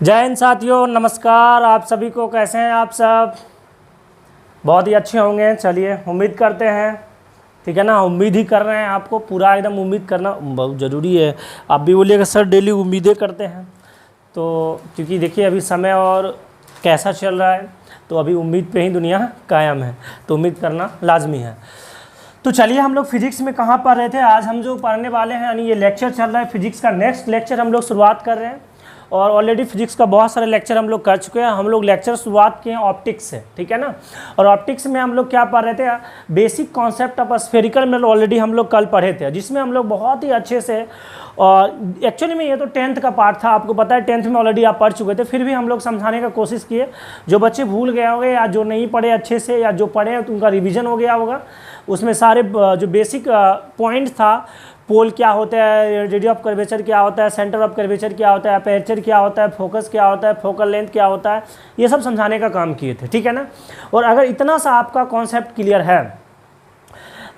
जय हिंद साथियों, नमस्कार। आप सभी को कैसे हैं? आप सब बहुत ही अच्छे होंगे। चलिए, उम्मीद करते हैं, ठीक है ना। उम्मीद ही कर रहे हैं, आपको पूरा एकदम उम्मीद करना बहुत ज़रूरी है। आप भी बोलिएगा सर डेली उम्मीदें करते हैं, तो क्योंकि देखिए अभी समय और कैसा चल रहा है, तो अभी उम्मीद पे ही दुनिया कायम है, तो उम्मीद करना लाजमी है। तो चलिए, हम लोग फिजिक्स में कहाँ पढ़ रहे थे। आज हम जो पढ़ने वाले हैं, यानी ये लेक्चर चल रहा है फिजिक्स का, नेक्स्ट लेक्चर हम लोग शुरुआत कर रहे हैं। और ऑलरेडी फिजिक्स का बहुत सारे लेक्चर हम लोग कर चुके हैं। हम लोग लेक्चर शुरुआत किए हैं ऑप्टिक्स से, ठीक है ना। और ऑप्टिक्स में हम लोग क्या पढ़ रहे थे, basic concept of spherical mirror already हम लोग कल पढ़े थे, जिसमें हम लोग बहुत ही अच्छे से, और एक्चुअली में ये तो 10th का पार्ट था, आपको पता है 10th में ऑलरेडी आप पढ़ चुके थे, फिर भी हम लोग समझाने का कोशिश किए। जो बच्चे भूल गए होंगे या जो नहीं पढ़े अच्छे से, या जो पढ़े तो उनका रिवीजन हो गया होगा। उसमें सारे जो बेसिक पॉइंट था, पोल क्या होता है, रेडियस ऑफ कर्वेचर क्या होता है, सेंटर ऑफ कर्वेचर क्या होता है, अपर्चर क्या होता है, फोकस क्या होता है, फोकल लेंथ क्या होता है, ये सब समझाने का काम किए थे, ठीक है ना। और अगर इतना सा आपका कॉन्सेप्ट क्लियर है,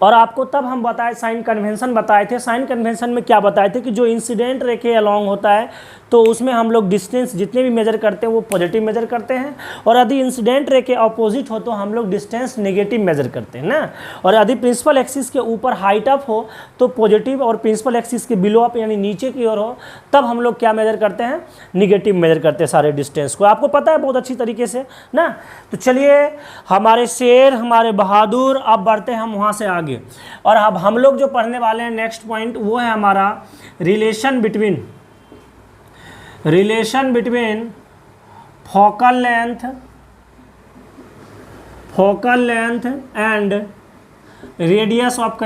और आपको तब हम बताए साइन कन्वेंशन बताए थे। साइन कन्वेंशन में क्या बताए थे कि जो इंसिडेंट रे के अलॉन्ग होता है, तो उसमें हम लोग डिस्टेंस जितने भी मेजर करते हैं वो पॉजिटिव मेजर करते हैं, और यदि इंसिडेंट रे के अपोजिट हो तो हम लोग डिस्टेंस नेगेटिव मेजर करते हैं ना। और यदि प्रिंसिपल एक्सिस के ऊपर हाइट अप हो तो पॉजिटिव, और प्रिंसिपल एक्सिस के बिलो अप यानी नीचे की ओर हो तब हम लोग क्या मेजर करते हैं, निगेटिव मेजर करते हैं सारे डिस्टेंस को। आपको पता है बहुत अच्छी तरीके से ना। तो चलिए, हमारे शेर, हमारे बहादुर, अब बढ़ते हैं हम वहाँ से आगे। और अब हम लोग जो पढ़ने वाले हैं नेक्स्ट पॉइंट, वो है हमारा relation between focal length and radius of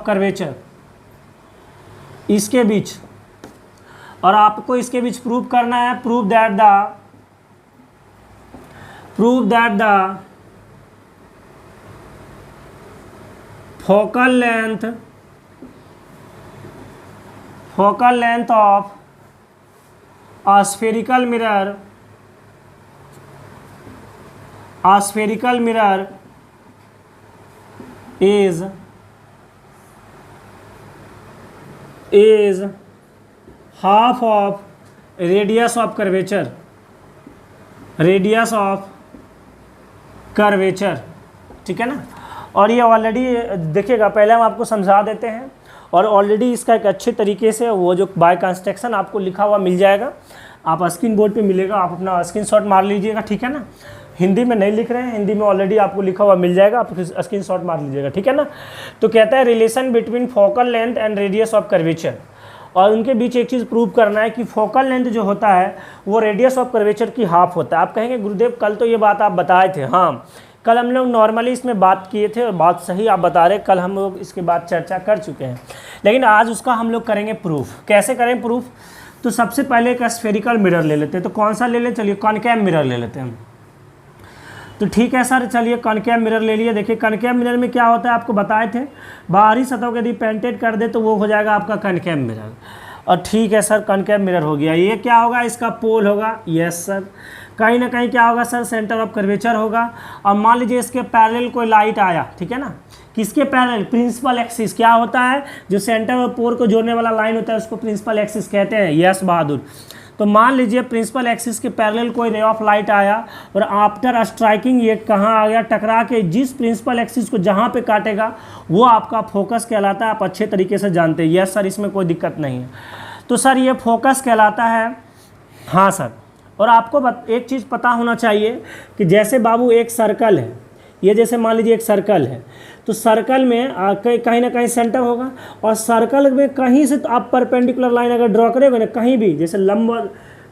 curvature इसके बीच। और आपको इसके बीच प्रूव करना है, prove that the focal length of a spherical mirror is half of radius of curvature, ठीक है ना। और ये ऑलरेडी देखिएगा, पहले हम आपको समझा देते हैं, और ऑलरेडी इसका एक अच्छे तरीके से वो जो बाय कंस्ट्रक्शन आपको लिखा हुआ मिल जाएगा, आप स्क्रीन बोर्ड पे मिलेगा, आप अपना स्क्रीनशॉट मार लीजिएगा, ठीक है ना। हिंदी में नहीं लिख रहे हैं, हिंदी में ऑलरेडी आपको लिखा हुआ मिल जाएगा, आप स्क्रीनशॉट मार लीजिएगा, ठीक है ना। तो कहता है relation between focal length and radius of curvature, और उनके बीच एक चीज़ प्रूव करना है कि फोकल लेंथ जो होता है वो रेडियस ऑफ कर्वेचर की हाफ होता है। आप कहेंगे गुरुदेव कल तो ये बात आप बताए थे। हाँ, कल हम लोग नॉर्मली इसमें बात किए थे, और बात सही आप बता रहे, कल हम लोग इसके बाद चर्चा कर चुके हैं, लेकिन आज उसका हम लोग करेंगे प्रूफ। कैसे करें प्रूफ? तो सबसे पहले एक स्फेरिकल मिरर ले लेते हैं। तो कौन सा ले लें? चलिए कॉनकेव मिरर ले लेते हैं। तो ठीक है सर, चलिए कॉनकेव मिरर ले लिए। देखिए कॉनकेव मिरर में क्या होता है, आपको बताए थे, बाहरी सतह को यदि पेंटेड कर दे तो वो हो जाएगा आपका कॉनकेव मिरर। और ठीक है सर, कॉनकेव मिरर हो गया। ये क्या होगा? इसका पोल होगा। Yes sir. कहीं ना कहीं क्या होगा सर? सेंटर ऑफ कर्वेचर होगा। और मान लीजिए इसके पैरेलल कोई लाइट आया, ठीक है ना। किसके पैरेलल? Principal axis. क्या होता है? जो सेंटर और पोर को जोड़ने वाला लाइन होता है उसको प्रिंसिपल एक्सिस कहते हैं। यस बहादुर। तो मान लीजिए प्रिंसिपल एक्सिस के पैरेलल कोई रे ऑफ लाइट आया, और आफ्टर स्ट्राइकिंग ये कहाँ आ गया? टकरा के जिस प्रिंसिपल एक्सिस को जहाँ पे काटेगा वो आपका फोकस कहलाता है। आप अच्छे तरीके से जानते हैं। यस सर, इसमें कोई दिक्कत नहीं है। तो सर ये फोकस कहलाता है। हाँ सर। और आपको एक चीज़ पता होना चाहिए कि जैसे बाबू एक सर्कल है, ये जैसे मान लीजिए एक सर्कल है, तो सर्कल में कहीं ना कहीं सेंटर होगा, और सर्कल में कहीं से तो आप परपेंडिकुलर लाइन अगर ड्रॉ करोगे ना, कहीं भी जैसे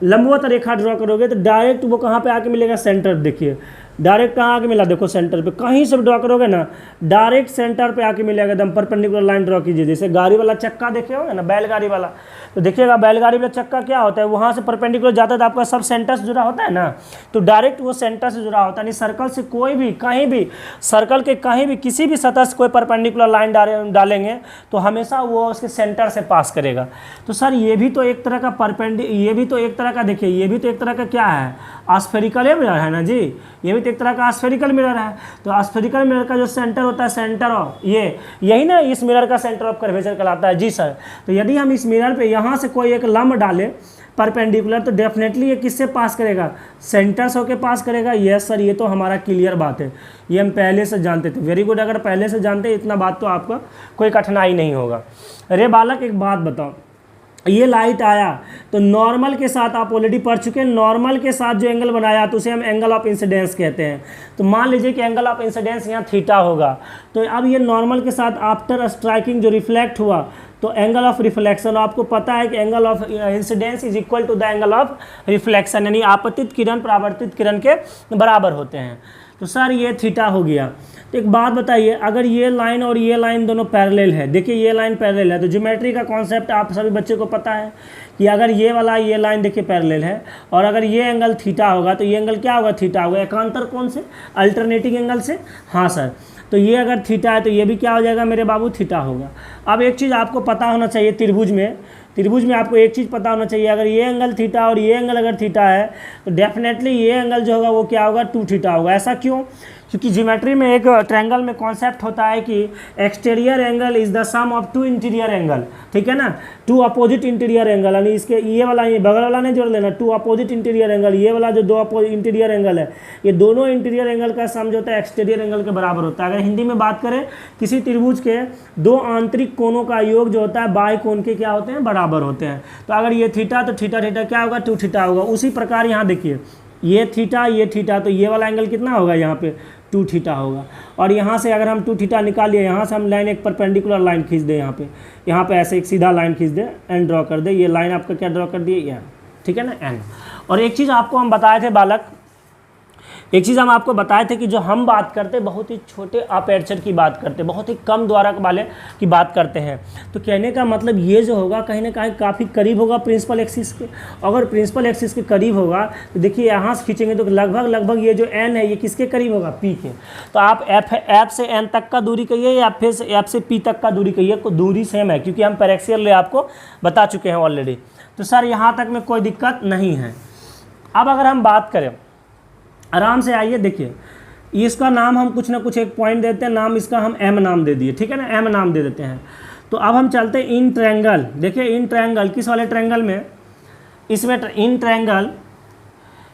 लंबवत रेखा ड्रॉ करोगे तो डायरेक्ट वो कहाँ पे आके मिलेगा? सेंटर। देखिए डायरेक्ट कहाँ आके मिला? देखो सेंटर पे। कहीं से ड्रॉ करोगे ना, डायरेक्ट सेंटर पे आके मिलेगा। एकदम परपेंडिकुलर लाइन ड्रॉ कीजिए। जैसे गाड़ी वाला चक्का देखे होगा ना, बैलगाड़ी वाला, तो देखिएगा बैलगाड़ी वाला चक्का क्या होता है, वहाँ से परपेंडिकुलर जाता है तो आपका सब सेंटर से जुड़ा होता है ना, तो डायरेक्ट वो सेंटर से जुड़ा होता है। नहीं, सर्कल से कोई भी कहीं भी, सर्कल के कहीं भी किसी भी सतह से कोई परपेंडिकुलर लाइन डालेंगे तो हमेशा वो उसके सेंटर से पास करेगा। तो सर ये भी तो एक तरह का ये भी तो एक तरह का, देखिए ये भी तो एक तरह का क्या है? स्फेरिकल है ना जी, ये भी तो एक तरह का स्फेरिकल मिरर है। तो स्फेरिकल मिरर का जो सेंटर होता है, सेंटर ऑफ यही ना इस मिरर का सेंटर ऑफ कर्वेचर कहलाता है। जी सर। तो यदि हम इस मिरर पे यहाँ से कोई एक लंब डालें परपेंडिकुलर, तो डेफिनेटली ये किससे पास करेगा, सेंटर से होके पास करेगा। यस सर, ये तो हमारा क्लियर बात है, ये हम पहले से जानते थे। वेरी गुड, अगर पहले से जानते इतना बात तो आपका कोई कठिनाई नहीं होगा। अरे बालक एक बात बताओ, ये लाइट आया तो नॉर्मल के साथ आप ऑलरेडी पढ़ चुके हैं, नॉर्मल के साथ जो एंगल बनाया तो उसे हम एंगल ऑफ इंसिडेंस कहते हैं। तो मान लीजिए कि एंगल ऑफ इंसिडेंस यहाँ थीटा होगा, तो अब ये नॉर्मल के साथ आफ्टर स्ट्राइकिंग जो रिफ्लेक्ट हुआ तो एंगल ऑफ रिफ्लेक्शन, आपको पता है कि angle of incidence is equal to the angle of reflection, यानी आपतित किरण परावर्तित किरण के बराबर होते हैं। तो सर ये थीटा हो गया। तो एक बात बताइए, अगर ये लाइन और ये लाइन दोनों पैरेलल है, देखिए ये लाइन पैरेलल है, तो ज्योमेट्री का कॉन्सेप्ट आप सभी बच्चे को पता है कि अगर ये वाला ये लाइन देखिए पैरेलल है और अगर ये एंगल थीटा होगा तो ये एंगल क्या होगा, थीटा होगा। एकांतर कौन से, अल्टरनेटिंग एंगल से। हाँ सर, तो ये अगर थीटा है तो ये भी क्या हो जाएगा मेरे बाबू, थीटा होगा। अब एक चीज़ आपको पता होना चाहिए, त्रिभुज में आपको एक चीज़ पता होना चाहिए, अगर ये एंगल थीटा और ये एंगल अगर थीटा है तो डेफिनेटली ये एंगल जो होगा वो क्या होगा, 2 थीटा होगा। ऐसा क्यों, क्योंकि ज्योमेट्री में एक ट्रायंगल में कॉन्सेप्ट होता है कि exterior angle is the sum of 2 interior angle, ठीक है ना, 2 अपोजिट इंटीरियर एंगल, यानी इसके ये वाला ये बगल वाला नहीं जोड़ लेना, 2 अपोजिट इंटीरियर एंगल, ये वाला जो 2 अपोजिट इंटीरियर एंगल है, ये दोनों इंटीरियर एंगल का सम जो होता है एक्सटीरियर एंगल के बराबर होता है। अगर हिंदी में बात करें, किसी त्रिभुज के 2 आंतरिक कोणों का योग जो होता है बाह्य कोण के क्या होते हैं, बराबर होते हैं। तो अगर ये थीटा तो थीटा थीटा क्या होगा, 2 थीटा होगा। उसी प्रकार यहाँ देखिए ये थीटा तो ये वाला एंगल कितना होगा, यहाँ पे 2 थीटा होगा। और यहाँ से अगर हम 2 थीटा निकालिए, यहाँ से हम लाइन एक परपेंडिकुलर लाइन खींच दें, यहाँ पे ऐसे एक सीधा लाइन खींच दें, एन ड्रॉ कर दे। ये लाइन आपका क्या ड्रॉ कर दिए, एन, ठीक है ना, एन। और एक चीज़ आपको हम बताए थे बालक, एक चीज़ हम आपको बताए थे कि जो हम बात करते बहुत ही छोटे अपर्चर की बात करते, बहुत ही कम द्वारक वाले की बात करते हैं। तो कहने का मतलब ये जो होगा कहीं ना कहीं काफ़ी करीब होगा प्रिंसिपल एक्सिस के। अगर प्रिंसिपल एक्सिस के करीब होगा तो देखिए यहाँ से खींचेंगे तो लगभग ये जो एन है ये किसके करीब होगा, पी के। तो आप एफ से एन तक का दूरी कहिए या फिर एफ से पी तक का दूरी कहिए, को दूरी सेम है क्योंकि हम पैरेक्सियल रे आपको बता चुके हैं ऑलरेडी। तो सर यहाँ तक में कोई दिक्कत नहीं है। अब अगर हम बात करें, आराम से आइए, देखिए इसका नाम हम कुछ ना कुछ एक पॉइंट देते हैं, नाम इसका हम एम नाम दे दिए, ठीक है ना, एम नाम दे देते हैं। तो अब हम चलते हैं इन ट्रायंगल। देखिए इन ट्रायंगल, किस वाले ट्रायंगल में, इसमें इन ट्रायंगल,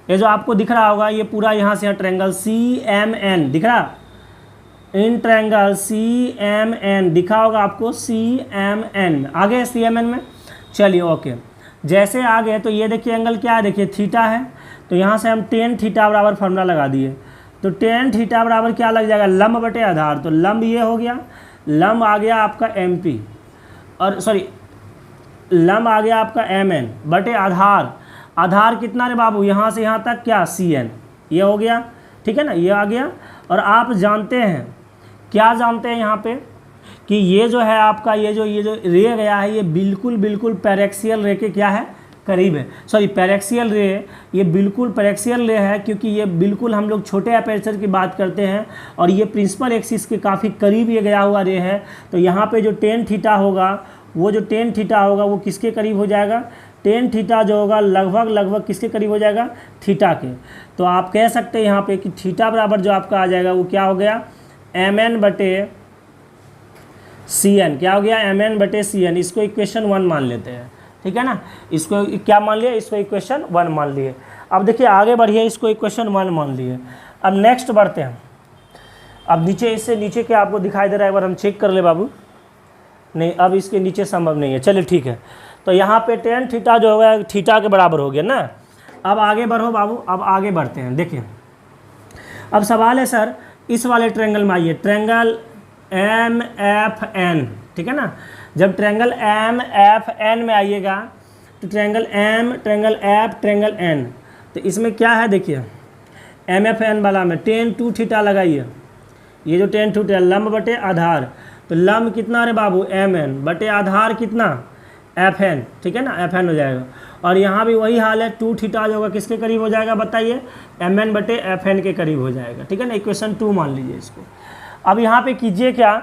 ये जो आपको दिख रहा होगा ये पूरा यहाँ से ट्रायंगल CMN दिख रहा, इन ट्रायंगल CMN दिखा होगा आपको, CMN आगे CMN में। चलिए ओके, जैसे आ गए तो ये देखिए एंगल क्या है, देखिए थीटा है, तो यहाँ से हम tan थीटा बराबर फॉर्मूला लगा दिए। तो tan थीटा बराबर क्या लग जाएगा, लंब बटे आधार। तो लंब ये हो गया, लंब आ गया आपका MP, और सॉरी लंब आ गया आपका MN बटे आधार। आधार कितना रे बाबू, यहाँ से यहाँ तक क्या, CN, ये हो गया, ठीक है ना, ये आ गया। और आप जानते हैं, क्या जानते हैं यहाँ पे, कि ये जो है आपका ये जो रे गया है ये बिल्कुल पैरेक्सियल रे के क्या है, करीब है। सॉरी पैरेक्सियल रे, ये बिल्कुल पैरेक्सियल रे है क्योंकि ये बिल्कुल हम लोग छोटे अपर्चर की बात करते हैं और ये प्रिंसिपल एक्सिस के काफ़ी करीब ये गया हुआ रे है। तो यहाँ पे जो tan थीटा होगा, वो जो tan थीटा होगा वो किसके करीब हो जाएगा, tan थीटा जो होगा लगभग किसके करीब हो जाएगा, थीटा के। तो आप कह सकते हैं यहाँ पे कि थीटा बराबर जो आपका आ जाएगा वो क्या हो गया, MN बटे CN, क्या हो गया, MN बटे CN। इसको इक्वेशन 1 मान लेते हैं, ठीक है ना, इसको क्या मान लिया, इसको इक्वेशन 1 मान लिए। अब देखिए आगे बढ़िए, इसको इक्वेशन 1 मान लिए। अब नेक्स्ट बढ़ते हैं। अब नीचे, इससे नीचे क्या आपको दिखाई दे रहा है, एक बार हम चेक कर ले बाबू, नहीं अब इसके नीचे संभव नहीं है, चलिए ठीक है। तो यहाँ पे tan थीटा जो होगा थीटा के बराबर हो गया ना। अब आगे बढ़ो बाबू, अब आगे बढ़ते हैं। देखिए अब सवाल है सर, इस वाले ट्रायंगल में आइए, ट्रायंगल MFN, ठीक है ना। जब ट्रायंगल MFN में आइएगा तो triangle M, triangle F, triangle N, तो इसमें क्या है देखिए, MFN वाला में tan 2 थीटा लगाइए, ये जो tan 2 थीटा लंब बटे आधार, तो लंब कितना रे बाबू, MN बटे आधार कितना, FN, ठीक है ना, FN हो जाएगा। और यहाँ भी वही हाल है, 2 थीटा जो होगा किसके करीब हो जाएगा बताइए, MN बटे FN के करीब हो जाएगा, ठीक है ना, इक्वेशन 2 मान लीजिए इसको। अब यहाँ पे कीजिए क्या,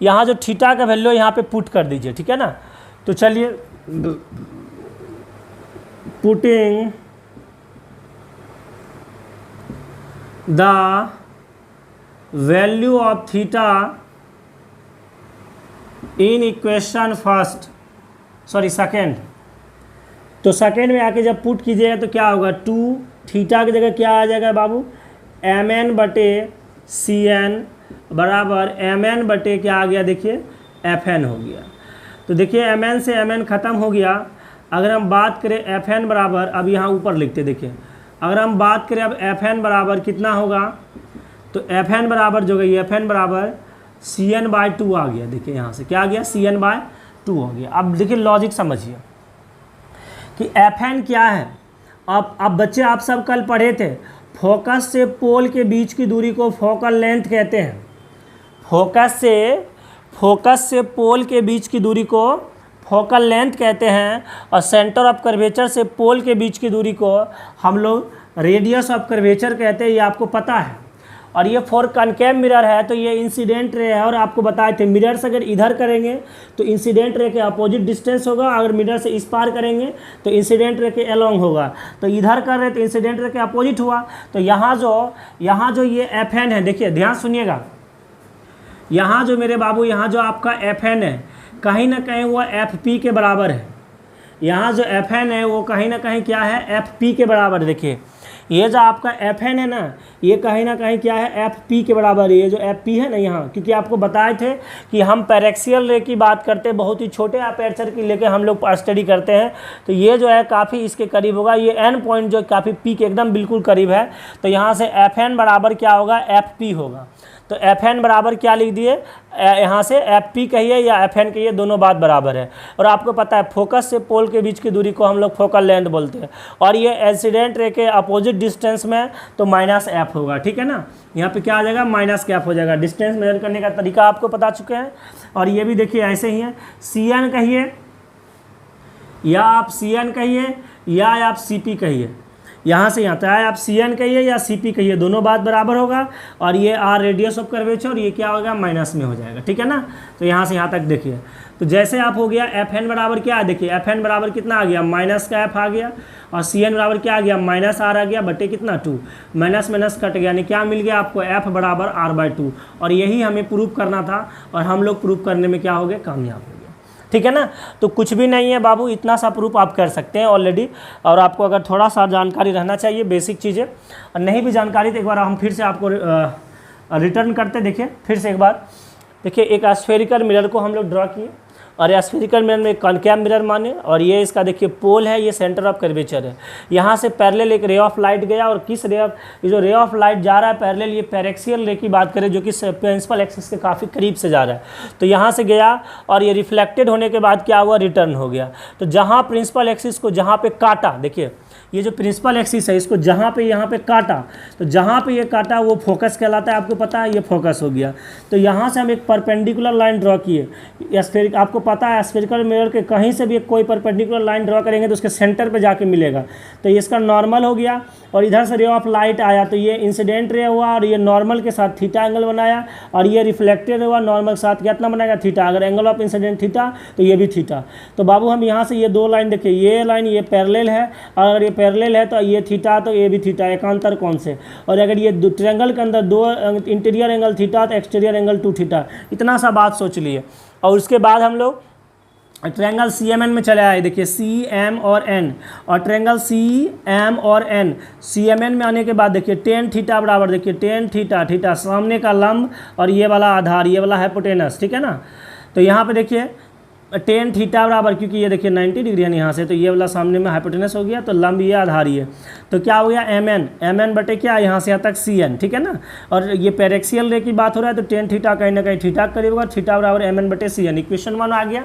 यहाँ जो थीटा का वैल्यू यहाँ पे पुट कर दीजिए, ठीक है ना। तो चलिए putting the value of theta in equation first, sorry second. तो सेकेंड में आके जब पुट कीजिएगा तो क्या होगा, 2 थीटा की जगह क्या आ जाएगा बाबू, mn बटे cn बराबर mn बटे क्या आ गया, देखिए fn हो गया। तो देखिए mn से mn ख़त्म हो गया। अगर हम बात करें fn बराबर, अब यहाँ ऊपर लिखते देखिए, अगर हम बात करें अब fn बराबर कितना होगा, तो fn बराबर जो गई fn बराबर cn/2 आ गया। देखिए यहाँ से क्या आ गया, cn/2 हो गया। अब देखिए लॉजिक समझिए कि fn क्या है। अब बच्चे आप सब कल पढ़े थे, फोकस से पोल के बीच की दूरी को फोकल लेंथ कहते हैं। फोकस से पोल के बीच की दूरी को फोकल लेंथ कहते हैं, और सेंटर ऑफ कर्वेचर से पोल के बीच की दूरी को हम लोग रेडियस ऑफ कर्वेचर कहते हैं, ये आपको पता है। और ये फॉर कनकेव मिरर है तो ये इंसिडेंट रे है, और आपको बताए थे मिरर से अगर इधर करेंगे तो इंसिडेंट रे के अपोजिट डिस्टेंस होगा, अगर मिरर से इस पार करेंगे तो इंसिडेंट रे के अलोंग होगा। तो इधर कर रहे तो इंसिडेंट रे के अपोजिट हुआ। तो यहाँ जो ये FN है, देखिए ध्यान सुनिएगा, यहाँ जो मेरे बाबू, यहाँ जो आपका FN है कहीं ना कहीं वो FP के बराबर है। यहाँ जो FN है वो कहीं ना कहीं क्या है, FP के बराबर। देखिए ये जो आपका FN है ना, ये कहीं ना कहीं क्या है, FP के बराबर है। ये जो FP है ना यहाँ, क्योंकि आपको बताए थे कि हम पैरेक्सियल रे की बात करते हैं, बहुत ही छोटे अपर्चर की लेके हम लोग स्टडी करते हैं। तो ये जो है काफ़ी इसके करीब होगा, ये N पॉइंट जो काफ़ी P के एकदम बिल्कुल करीब है। तो यहाँ से FN बराबर क्या होगा, FP होगा। तो FN बराबर क्या लिख दिए, यहाँ से FP कहिए या FN कहिए, दोनों बात बराबर है। और आपको पता है फोकस से पोल के बीच की दूरी को हम लोग फोकल लेंथ बोलते हैं, और ये इंसिडेंट रे के अपोजिट डिस्टेंस में तो -f होगा। ठीक है ना, यहाँ पे क्या आ जाएगा, -f हो जाएगा। डिस्टेंस मेजर करने का तरीका आपको पता चुके हैं। और ये भी देखिए ऐसे ही है, CN कहिए या आप CN कहिए या आप CP कहिए, यहाँ से यहाँ चाहे आप CN कहिए या CP कहिए, दोनों बात बराबर होगा। और ये R रेडियस ऑफ कर्वेचर, और ये क्या होगा, माइनस में हो जाएगा। ठीक है ना, तो यहाँ से यहाँ तक देखिए। तो जैसे आप हो गया FN बराबर क्या है, देखिए FN बराबर कितना आ गया, -f आ गया, और CN बराबर क्या आ गया, -r आ गया बटे कितना 2, माइनस माइनस कट गया, यानी क्या मिल गया आपको, f बराबर r/2। और यही हमें प्रूव करना था, और हम लोग प्रूव करने में क्या हो गए, कामयाब हो गए। ठीक है ना, तो कुछ भी नहीं है बाबू, इतना सा प्रूफ आप कर सकते हैं ऑलरेडी। और आपको अगर थोड़ा सा जानकारी रहना चाहिए, बेसिक चीज़ें, और नहीं भी जानकारी तो एक बार हम फिर से आपको रिटर्न करते। देखिए फिर से एक बार देखिए, एक स्फेरिकल मिरर को हम लोग ड्रॉ किए, और स्फेरिकल मिरर में कॉनकेव मिरर माने, और ये इसका देखिए पोल है, ये सेंटर ऑफ कर्वेचर है। यहाँ से पैरेलल एक रे ऑफ लाइट गया, और किस रे ऑफ, ये जो रे ऑफ लाइट जा रहा है पैरेलल, ये पैरेक्सियल रे की बात करें जो कि प्रिंसिपल एक्सिस के काफ़ी करीब से जा रहा है। तो यहाँ से गया, और ये रिफ्लेक्टेड होने के बाद क्या हुआ, रिटर्न हो गया। तो जहाँ प्रिंसिपल एक्सिस को जहाँ पे काटा, देखिए ये जो प्रिंसिपल एक्सिस है इसको जहाँ पे यहाँ पे काटा, तो जहाँ पे ये काटा वो फोकस कहलाता है, आपको पता है, ये फोकस हो गया। तो यहाँ से हम एक परपेंडिकुलर लाइन ड्रॉ किए। स्फेरिकल, आपको पता है स्फेरिकल मिरर के कहीं से भी कोई परपेंडिकुलर लाइन ड्रॉ करेंगे तो उसके सेंटर पे जाके मिलेगा। तो ये इसका नॉर्मल हो गया, और इधर से रे ऑफ लाइट आया, तो ये इंसिडेंट रे हुआ, और ये नॉर्मल के साथ थीटा एंगल बनाया, और ये रिफ्लेक्टेड हुआ नॉर्मल के साथ, कितना बनाएगा, थीटा। अगर एंगल ऑफ इंसिडेंट थीटा तो ये भी थीटा। तो बाबू हम यहाँ से ये दो लाइन देखिए, ये लाइन ये पैरेलल है, और अगर ये पैरेलल है तो ये थीटा, तो ये भी थीटा, एकांतर कौन से। और अगर ये ट्रायंगल के अंदर दो इंटीरियर एंगल थीटा तो एक्सटीरियर एंगल 2 थीटा। इतना सा बात सोच लिए। और उसके बाद हम लोग ट्रायंगल CMN में चले आए। देखिए CM और N, और ट्रायंगल CM और N, CMN में आने के बाद देखिए tan थीटा बराबर, देखिए tan थीटा, थीटा सामने का लंब और ये वाला आधार, ये वाला हाइपोटेनस। ठीक है ना, तो यहाँ पे देखिए tan थीटा बराबर, क्योंकि ये देखिए 90 डिग्री है यहाँ से, तो ये वाला सामने में हाइपोटेनस हो गया, तो लंब ये आधार ये, तो क्या हो गया MN बटे क्या, यहाँ से यहाँ तक CN। ठीक है ना, और ये पैरेक्सियल रे की बात हो रहा है, तो tan थीटा कहीं ना कहीं थीटा करीब होगा, थीटा बराबर MN बटे CN। इक्वेशन 1 आ गया।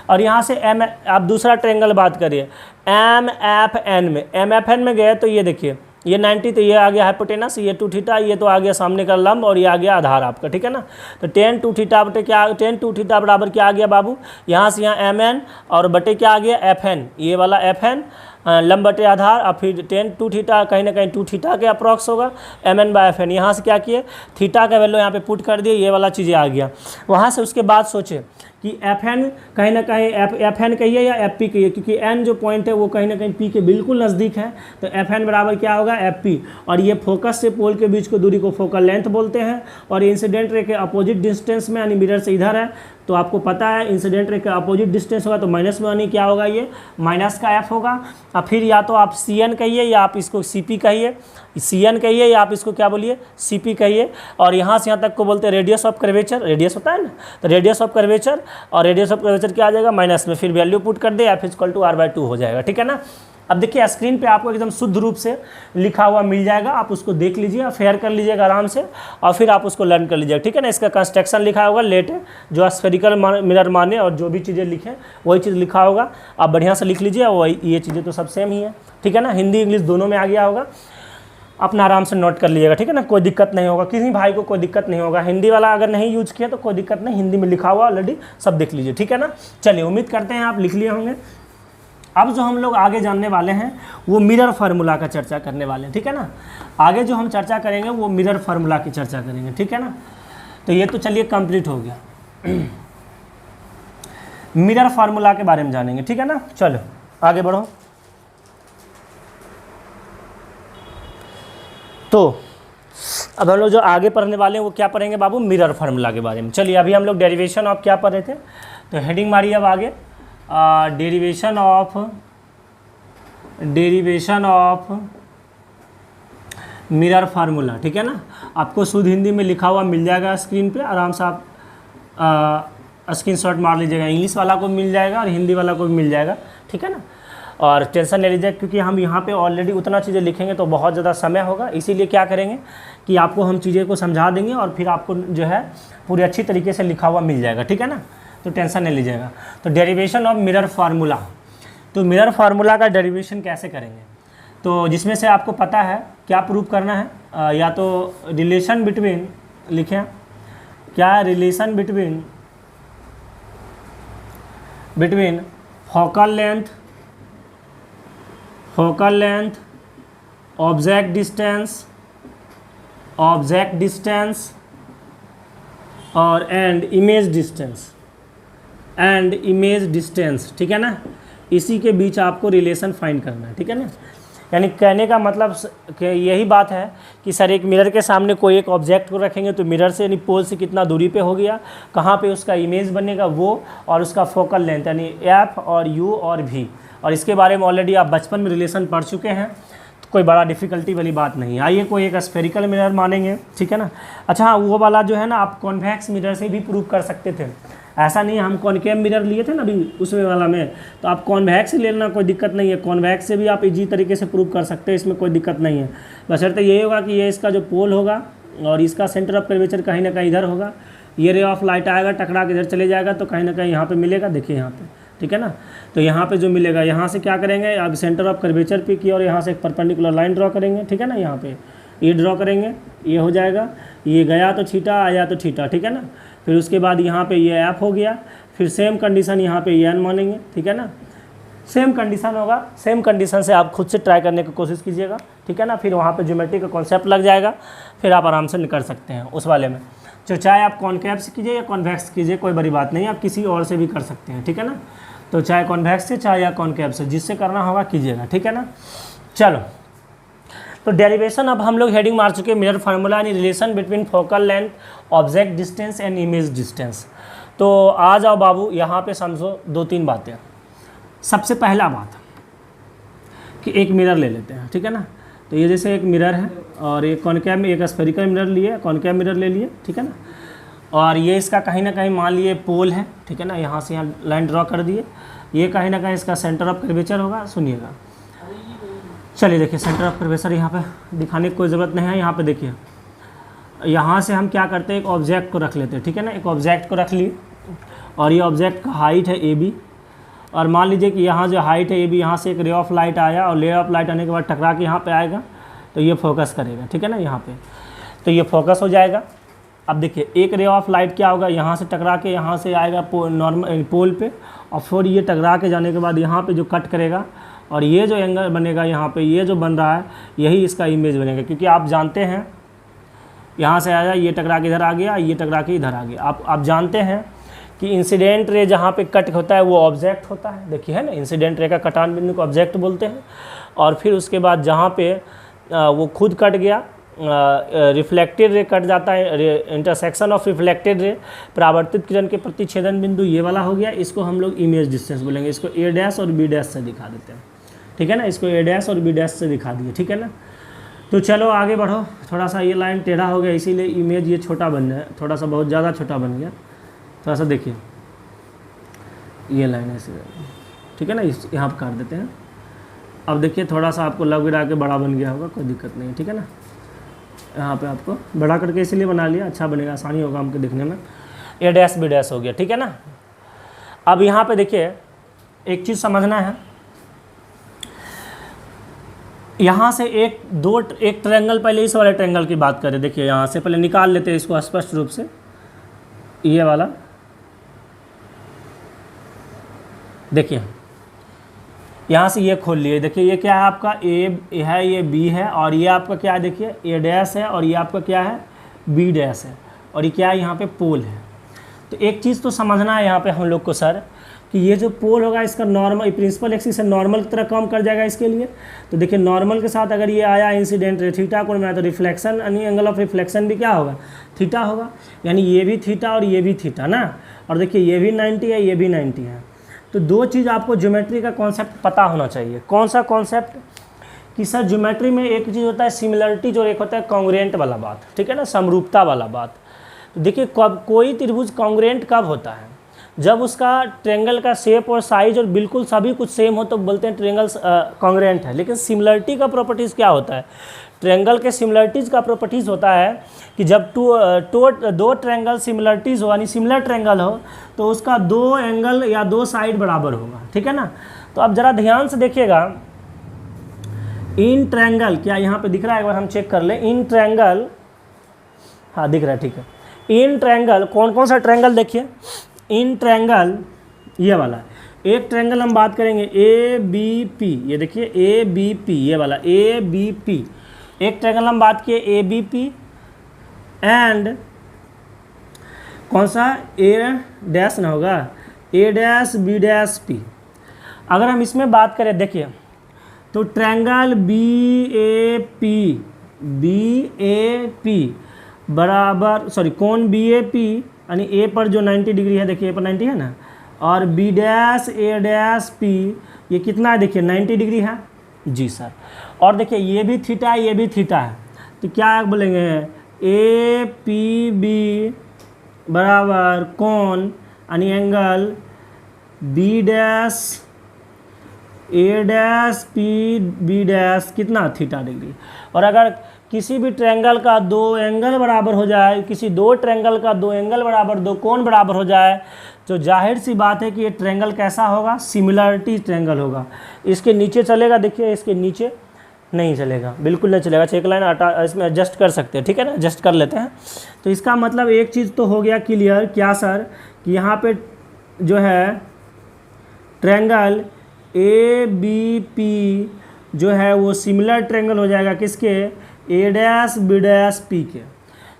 और यहाँ से आप दूसरा ट्रायंगल बात करिए MFN में, MFN में गए तो ये देखिए ये 90, तो ये आ गया हाइपोटेनस, ये 2 थीटा, ये तो आ गया सामने का लंब, और ये आ गया आधार आपका। ठीक है ना, तो tan 2 थीटा बटे क्या, tan 2 थीटा बराबर क्या आ गया बाबू, यहाँ से यहाँ MN और बटे क्या आ गया FN, ये वाला FN, लंब बटे आधार और फिर टेन टू थीटा कहीं ना कहीं टू थीटा के अप्रॉक्स होगा mn/fn। यहाँ से क्या किए, थीटा का वैल्यू यहाँ पे पुट कर दिए, ये वाला चीज़ें आ गया। वहाँ से उसके बाद सोचे कि fn कहीं ना कहीं fn कहिए या fp कहिए, क्योंकि n जो पॉइंट है वो कहीं ना कहीं p के बिल्कुल नज़दीक है, तो fn बराबर क्या होगा fp। और ये फोकस से पोल के बीच को दूरी को फोकल लेंथ बोलते हैं। और इंसिडेंट रे के अपोजिट डिस्टेंस में यानी मिरर से इधर है, तो आपको पता है इंसिडेंट रे का अपोजिट डिस्टेंस होगा तो माइनस में यानी क्या होगा, ये माइनस का f होगा। और फिर या तो आप cn कहिए या आप इसको cp कहिए, cn कहिए या आप इसको क्या बोलिए cp कहिए। और यहाँ से यहाँ तक को बोलते हैं रेडियस ऑफ कर्वेचर, रेडियस होता है ना, तो रेडियस ऑफ कर्वेचर, और रेडियस ऑफ कर्वेचर क्या आ जाएगा माइनस में, फिर वैल्यू पुट कर दे f = r/2 हो जाएगा। ठीक है ना। अब देखिए स्क्रीन पे आपको एकदम शुद्ध रूप से लिखा हुआ मिल जाएगा, आप उसको देख लीजिए, फेयर कर लीजिएगा आराम से और फिर आप उसको लर्न कर लीजिएगा। ठीक है ना। इसका कंस्ट्रक्शन लिखा होगा, लेट जो स्फेरिकल मिरर माने और जो भी चीज़ें लिखें वही चीज़ लिखा होगा, आप बढ़िया से लिख लीजिए। वही ये चीज़ें तो सब सेम ही है। ठीक है ना। हिंदी इंग्लिश दोनों में आ गया होगा, अपना आराम से नोट कर लीजिएगा। ठीक है ना। कोई दिक्कत नहीं होगा, किसी भाई को कोई दिक्कत नहीं होगा। हिंदी वाला अगर नहीं यूज किया तो कोई दिक्कत नहीं, हिंदी में लिखा हुआ ऑलरेडी सब देख लीजिए। ठीक है ना। चलिए उम्मीद करते हैं आप लिख लिए होंगे। अब जो हम लोग आगे जानने वाले हैं वो मिरर फार्मूला का चर्चा करने वाले हैं। ठीक है ना। आगे जो हम चर्चा करेंगे वो मिरर फार्मूला की चर्चा करेंगे। ठीक है ना। तो ये तो चलिए कंप्लीट हो गया। मिरर फार्मूला के बारे में जानेंगे। ठीक है ना। चलो आगे बढ़ो। तो अब हम लोग जो आगे पढ़ने वाले हैं वो क्या पढ़ेंगे बाबू, मिरर फार्मूला के बारे में। चलिए अभी हम लोग डेरिवेशन ऑफ क्या पढ़ रहे थे, तो हेडिंग मारिए अब आगे, डेरिवेशन ऑफ मिरर फार्मूला। ठीक है ना। आपको शुद्ध हिंदी में लिखा हुआ मिल जाएगा स्क्रीन पे, आराम से आप स्क्रीनशॉट मार लीजिएगा। इंग्लिश वाला को मिल जाएगा और हिंदी वाला को भी मिल जाएगा। ठीक है ना। और टेंशन ले लीजिए क्योंकि हम यहाँ पे ऑलरेडी उतना चीज़ें लिखेंगे तो बहुत ज़्यादा समय होगा, इसीलिए क्या करेंगे कि आपको हम चीज़ें को समझा देंगे और फिर आपको जो है पूरी अच्छी तरीके से लिखा हुआ मिल जाएगा। ठीक है ना। तो टेंशन नहीं लीजिएगा। तो डेरिवेशन ऑफ मिरर फार्मूला, तो मिरर फार्मूला का डेरिवेशन कैसे करेंगे, तो जिसमें से आपको पता है क्या प्रूव करना है, या तो रिलेशन बिटवीन लिखें, क्या relation between focal length object distance और एंड इमेज डिस्टेंस। ठीक है ना। इसी के बीच आपको रिलेशन फाइंड करना है। ठीक है ना। यानी कहने का मतलब कि यही बात है कि सर एक मिरर के सामने कोई एक ऑब्जेक्ट को रखेंगे तो मिरर से यानी पोल से कितना दूरी पे हो गया, कहाँ पे उसका इमेज बनेगा वो, और उसका फोकल लेंथ यानी एफ और यू और भी। और इसके बारे में ऑलरेडी आप बचपन में रिलेशन पढ़ चुके हैं, तो कोई बड़ा डिफ़िकल्टी वाली बात नहीं है। आइए कोई एक स्फेरिकल मिरर मानेंगे। ठीक है ना। अच्छा हाँ, वो वाला जो है ना आप कॉन्वेक्स मिरर से भी प्रूव कर सकते थे, ऐसा नहीं है। हम कॉनकेव मिरर लिए थे ना अभी उसमें वाला में, तो आप कॉन्वेक्स ले लेना, कोई दिक्कत नहीं है। कॉन्वेक्स से भी आप इजी तरीके से प्रूव कर सकते हैं, इसमें कोई दिक्कत नहीं है। बशर्ते यही होगा कि ये इसका जो पोल होगा और इसका सेंटर ऑफ कर्वेचर कहीं ना कहीं इधर होगा, ये रे ऑफ लाइट आएगा टकरा के इधर चले जाएगा तो कहीं ना कहीं यहाँ पे मिलेगा। देखिए यहाँ पे, ठीक है ना। तो यहाँ पे जो मिलेगा, यहाँ से क्या करेंगे, अब सेंटर ऑफ कर्वेचर पे की और यहाँ से एक परपेंडिकुलर लाइन ड्रॉ करेंगे। ठीक है ना। यहाँ पे ये ड्रॉ करेंगे, ये हो जाएगा, ये गया तो थीटा आया तो थीटा। ठीक है ना। फिर उसके बाद यहाँ पे ये एफ हो गया, फिर सेम कंडीशन यहाँ पे ये एन मानेंगे। ठीक है ना। सेम कंडीशन होगा, सेम कंडीशन से आप खुद से ट्राई करने की कोशिश कीजिएगा। ठीक है ना। फिर वहाँ पे ज्योमेट्री का कॉन्सेप्ट लग जाएगा, फिर आप आराम से निकल सकते हैं उस वाले में। तो चाहे आप कॉनकेव से कीजिए या कॉन्वेक्स कीजिए, कोई बड़ी बात नहीं, आप किसी और से भी कर सकते हैं। ठीक है ना। तो चाहे कॉन्वेक्स से चाहे या कॉनकेव से, जिससे करना होगा कीजिएगा। ठीक है ना। चलो तो डेरिवेशन अब हम लोग हेडिंग मार चुके हैं, मिरर फार्मूला यानी relation between focal length object distance and image distance. तो आ जाओ बाबू, यहाँ पे समझो दो तीन बातें। सबसे पहला बात कि एक मिरर ले लेते हैं। ठीक है ना। तो ये जैसे एक मिरर है और एक कॉनकेव में एक स्फेरिकल मिरर लिए, कॉनकेव मिरर ले लिए। ठीक है ना। और ये इसका कहीं ना कहीं मान लिए पोल है। ठीक है ना। यहाँ से यहाँ लाइन ड्रॉ कर दिए, ये कहीं ना कहीं इसका सेंटर ऑफ कर्वेचर होगा। सुनिएगा, चलिए देखिए सेंटर ऑफ कर्वेचर यहाँ पे दिखाने की कोई ज़रूरत नहीं है। यहाँ पे देखिए, यहाँ से हम क्या करते हैं, एक ऑब्जेक्ट को रख लेते हैं। ठीक है ना। एक ऑब्जेक्ट को रख लिए और ये ऑब्जेक्ट का हाइट है ए बी, और मान लीजिए कि यहाँ जो हाइट है ए बी, यहाँ से एक रे ऑफ लाइट आया और रे ऑफ लाइट आने के बाद टकरा के यहाँ पे आएगा तो ये फोकस करेगा। ठीक है ना। यहाँ पे तो ये फोकस हो जाएगा। अब देखिए एक रे ऑफ लाइट क्या होगा, यहाँ से टकरा के यहाँ से आएगा नॉर्मल पोल पे, और फिर ये टकरा के जाने के बाद यहाँ पे जो कट करेगा और ये जो एंगल बनेगा यहाँ पे, ये जो बन रहा है यही इसका इमेज बनेगा, क्योंकि आप जानते हैं यहाँ से आया, ये टकरा के इधर आ गया, ये टकरा के इधर आ गया। आप जानते हैं कि इंसिडेंट रे जहाँ पे कट होता है वो ऑब्जेक्ट होता है, देखिए है ना, इंसिडेंट रे का कटान बिंदु को ऑब्जेक्ट बोलते हैं। और फिर उसके बाद जहाँ पे वो खुद कट गया, रिफ्लेक्टेड रे कट जाता है, इंटरसेक्शन ऑफ रिफ्लेक्टेड रे, परावर्तित किरण के प्रतिच्छेदन बिंदु ये वाला हो गया, इसको हम लोग इमेज डिस्टेंस बोलेंगे। इसको ए डैश और बी डैश से दिखा देते हैं, ठीक है ना, इसको ए डैश और बी डैश से दिखा दिए, ठीक है ना। तो चलो आगे बढ़ो, थोड़ा सा ये लाइन टेढ़ा हो गया इसीलिए इमेज ये छोटा बन गया, थोड़ा सा बहुत ज़्यादा छोटा बन गया, थोड़ा सा देखिए ये लाइन ऐसे, ठीक है ना, इस यहाँ पर काट देते हैं। अब देखिए थोड़ा सा आपको लग रहा है कि बड़ा बन गया होगा, कोई दिक्कत नहीं, ठीक है ना। यहाँ पे आपको बड़ा करके इसीलिए बना लिया, अच्छा बनेगा, आसानी होगा हमको देखने में। ए डैश बी डैश हो गया, ठीक है ना। अब यहाँ पे देखिए एक चीज़ समझना है, यहाँ से एक ट्रायंगल, पहले इस वाले ट्रायंगल की बात करें, देखिए यहाँ से पहले निकाल लेते हैं इसको स्पष्ट रूप से, ये वाला देखिए, यहाँ से ये खोल लिए, देखिए ये क्या है आपका ए है, ये बी है, और ये आपका क्या है, देखिए ए डैश है, और ये आपका क्या है बी डैश है, और ये क्या है यहाँ पे पोल है। तो एक चीज़ तो समझना है यहाँ पे हम लोग को सर, कि ये जो पोल होगा इसका नॉर्मल, प्रिंसिपल एक्सिस से नॉर्मल की तरह काम कर जाएगा इसके लिए। तो देखिए नॉर्मल के साथ अगर ये आया इंसिडेंट रे थीटा कोण में, तो रिफ्लेक्शन यानी एंगल ऑफ रिफ्लेक्शन भी क्या होगा, थीटा होगा, यानी ये भी थीटा और ये भी थीटा ना। और देखिए ये भी 90 है, ये भी 90 है। तो दो चीज़ आपको ज्योमेट्री का कॉन्सेप्ट पता होना चाहिए। कौन सा कॉन्सेप्ट, कि सर ज्योमेट्री में एक चीज़ होता है सिमिलरिटी, जो एक होता है कॉन्ग्रुएंट वाला बात, ठीक है ना, समरूपता वाला बात। तो देखिए कब कोई त्रिभुज कॉन्ग्रुएंट कब होता है, जब उसका ट्रायंगल का शेप और साइज और बिल्कुल सभी कुछ सेम हो तो बोलते हैं ट्रायंगल कॉन्ग्रुएंट है। लेकिन सिमिलरिटी का प्रॉपर्टीज़ क्या होता है, ट्रायंगल के सिमिलरिटीज़ का प्रॉपर्टीज़ होता है कि जब दो ट्रायंगल सिमिलरिटीज़ हो, यानी सिमिलर ट्रायंगल हो, तो उसका दो एंगल या दो साइड बराबर होगा, ठीक है ना। तो अब ज़रा ध्यान से देखिएगा, इन ट्रायंगल, क्या यहाँ पे दिख रहा है, एक बार हम चेक कर लें, इन ट्रायंगल, हाँ दिख रहा है, ठीक है। इन ट्रायंगल कौन कौन सा ट्रायंगल, देखिए इन ट्रायंगल ये वाला, एक ट्रायंगल हम बात करेंगे ए बी पी, ये देखिए ए बी पी, ये वाला ए बी पी, एक ट्रायंगल हम बात किए ए बी पी एंड कौन सा ए डैश ना होगा, ए डैश बी डैश पी। अगर हम इसमें बात करें देखिए, तो ट्रायंगल बी ए पी बराबर, सॉरी कौन बी ए पी, यानी ए पर जो 90 डिग्री है, देखिए ए पर 90 है ना, और B dash A dash P ये कितना है, देखिए 90 डिग्री है जी सर। और देखिए ये भी थीटा है, ये भी थीटा है, तो क्या बोलेंगे, ए पी बी बराबर कौन, यानी angle B dash A dash P B dash कितना, थीटा डिग्री। और अगर किसी भी ट्रायंगल का दो एंगल बराबर हो जाए, किसी दो ट्रायंगल का दो एंगल बराबर, दो कोण बराबर हो जाए, तो जाहिर सी बात है कि ये ट्रायंगल कैसा होगा, सिमिलरिटी ट्रायंगल होगा। इसके नीचे चलेगा, देखिए इसके नीचे नहीं चलेगा, बिल्कुल नहीं चलेगा। एक लाइन इसमें एडजस्ट कर सकते हैं, ठीक है ना, एडजस्ट कर लेते हैं। तो इसका मतलब एक चीज़ तो हो गया क्लियर, क्या सर, कि यहाँ पे जो है ट्रायंगल ए बी पी जो है वो सिमिलर ट्रायंगल हो जाएगा किसके, ए डैश बी डैश पी के।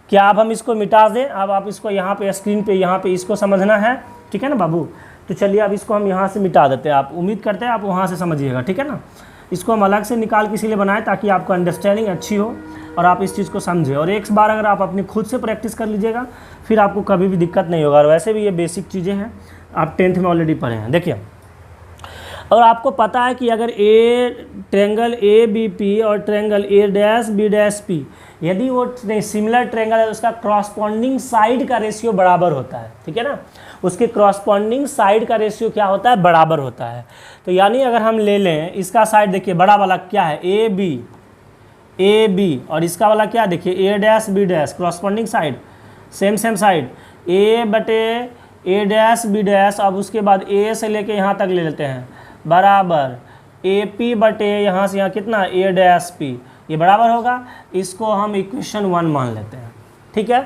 क्या अब हम इसको मिटा दें, अब आप इसको यहाँ पे स्क्रीन पे यहाँ पे इसको समझना है, ठीक है ना बाबू। तो चलिए अब इसको हम यहाँ से मिटा देते हैं, आप उम्मीद करते हैं आप वहाँ से समझिएगा, ठीक है ना। इसको हम अलग से निकाल के इसीलिए बनाए ताकि आपको अंडरस्टैंडिंग अच्छी हो और आप इस चीज़ को समझें। और एक बार अगर आप अपनी खुद से प्रैक्टिस कर लीजिएगा फिर आपको कभी भी दिक्कत नहीं होगा। और वैसे भी ये बेसिक चीज़ें हैं, आप 10th में ऑलरेडी पढ़े हैं। देखिए और आपको पता है कि अगर ट्रायंगल ए बी पी और triangle A dash B dash P यदि वो सिमिलर ट्रायंगल है, उसका क्रॉसपॉन्डिंग साइड का रेशियो बराबर होता है, ठीक है ना। उसके क्रॉसपॉन्डिंग साइड का रेशियो क्या होता है, बराबर होता है। तो यानी अगर हम ले लें इसका साइड, देखिए बड़ा वाला क्या है, ए बी, और इसका वाला क्या, देखिए A dash B dash, corresponding side same side, A बटे ए डैश बी डैश। अब उसके बाद ए से लेके यहाँ तक ले लेते हैं, बराबर ए पी बटे यहाँ से यहाँ कितना, ए डैश पी, ये बराबर होगा। इसको हम इक्वेशन 1 मान लेते हैं, ठीक है।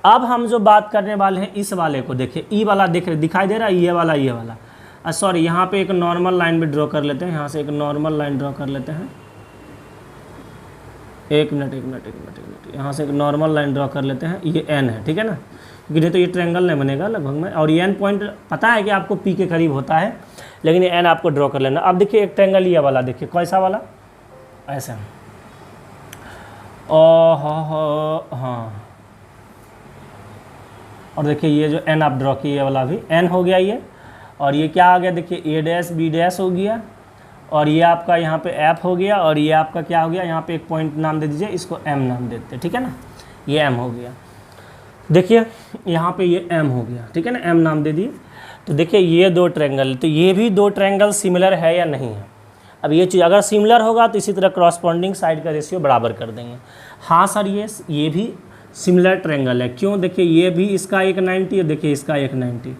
अब हम जो बात करने वाले हैं इस वाले को, देखिए ई वाला दिखाई दे रहा है, ये वाला सॉरी, यहाँ पे एक नॉर्मल लाइन भी ड्रॉ कर लेते हैं, यहाँ से एक नॉर्मल लाइन ड्रॉ कर लेते हैं। एक मिनट, यहाँ से एक नॉर्मल लाइन ड्रॉ कर लेते हैं। ये एन है, ठीक है ना, क्योंकि नहीं तो ये ट्रायंगल नहीं बनेगा लगभग में। और ये एन पॉइंट पता है कि आपको पी के करीब होता है, लेकिन ये एन आपको ड्रॉ कर लेना। अब देखिए एक ट्रायंगल ये वाला, देखिए कैसा वाला, ऐसा। हाँ, और देखिए ये जो एन आप ड्रॉ किए, ये वाला भी एन हो गया ये। और ये क्या आ गया, देखिए ए डैश बी डैश हो गया, और ये आपका यहाँ पे एफ हो गया, और ये आपका क्या हो गया, यहाँ पे एक पॉइंट नाम दे दीजिए, इसको एम नाम देते हैं, ठीक है ना। ये एम हो गया, देखिए यहाँ पे ये एम हो गया, ठीक है ना, एम नाम दे दिए। तो देखिए ये दो ट्रायंगल, तो ये भी दो ट्रायंगल सिमिलर है या नहीं है। अब ये चीज़ अगर सिमिलर होगा तो इसी तरह क्रॉसपॉन्डिंग साइड का रेशियो बराबर कर देंगे। हाँ सर, ये भी सिमिलर ट्रायंगल है, क्यों, देखिए ये भी इसका 190 और देखिए इसका 190।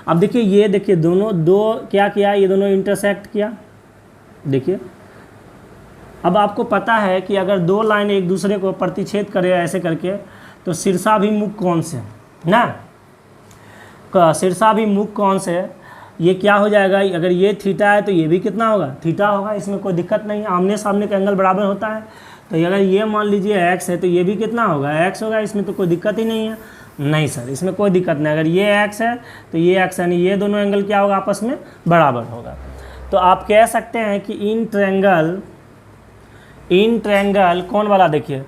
अब देखिए ये देखिए दोनों दो क्या किया, ये दोनों इंटरसेक्ट किया, देखिए। अब आपको पता है कि अगर दो लाइन एक दूसरे को प्रतिच्छेद करे ऐसे करके, तो शीर्षाभिमुख कौन से ना, शीर्षाभिमुख कौन से, ये क्या हो जाएगा, अगर ये थीटा है तो ये भी कितना होगा, थीटा होगा। इसमें कोई दिक्कत नहीं है, आमने सामने का एंगल बराबर होता है। तो अगर ये मान लीजिए x है तो ये भी कितना होगा, x होगा। इसमें तो कोई दिक्कत ही नहीं है। नहीं सर, इसमें कोई दिक्कत नहीं, अगर ये x है तो ये x, यानी ये दोनों एंगल क्या होगा, आपस में बराबर होगा। तो आप कह सकते हैं कि इन ट्रायंगल कौन वाला, देखिए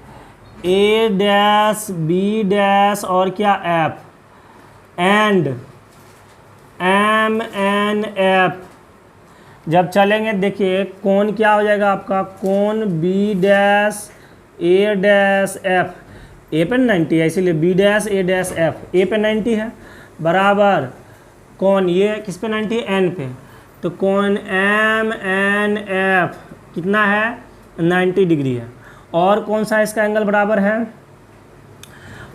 ए डैश बी डैश और क्या F and M N F जब चलेंगे, देखिए कौन क्या हो जाएगा आपका, कौन B dash A dash F, A पे 90 है इसीलिए B dash A dash F, A पे 90 है, बराबर कौन ये किस पे 90 है, एन पे। तो कौन एम एन एफ कितना है, 90 डिग्री है। और कौन सा इसका एंगल बराबर है,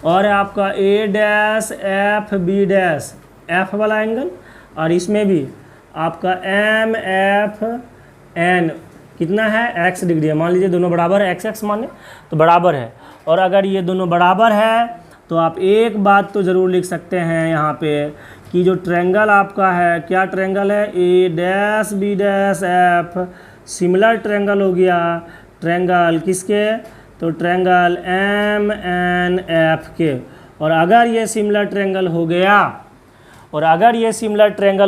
और आपका A dash F B dash, F वाला एंगल, और इसमें भी आपका एम एफ एन कितना है, एक्स डिग्री है। मान लीजिए दोनों बराबर है, एक्स एक्स माने तो बराबर है। और अगर ये दोनों बराबर है तो आप एक बात तो ज़रूर लिख सकते हैं यहाँ पे कि जो ट्रायंगल आपका है, क्या ट्रायंगल है, A dash B dash F similar triangle हो गया। ट्रायंगल किसके, तो ट्रायंगल एम एन एफ के। और अगर ये सिमिलर ट्रायंगल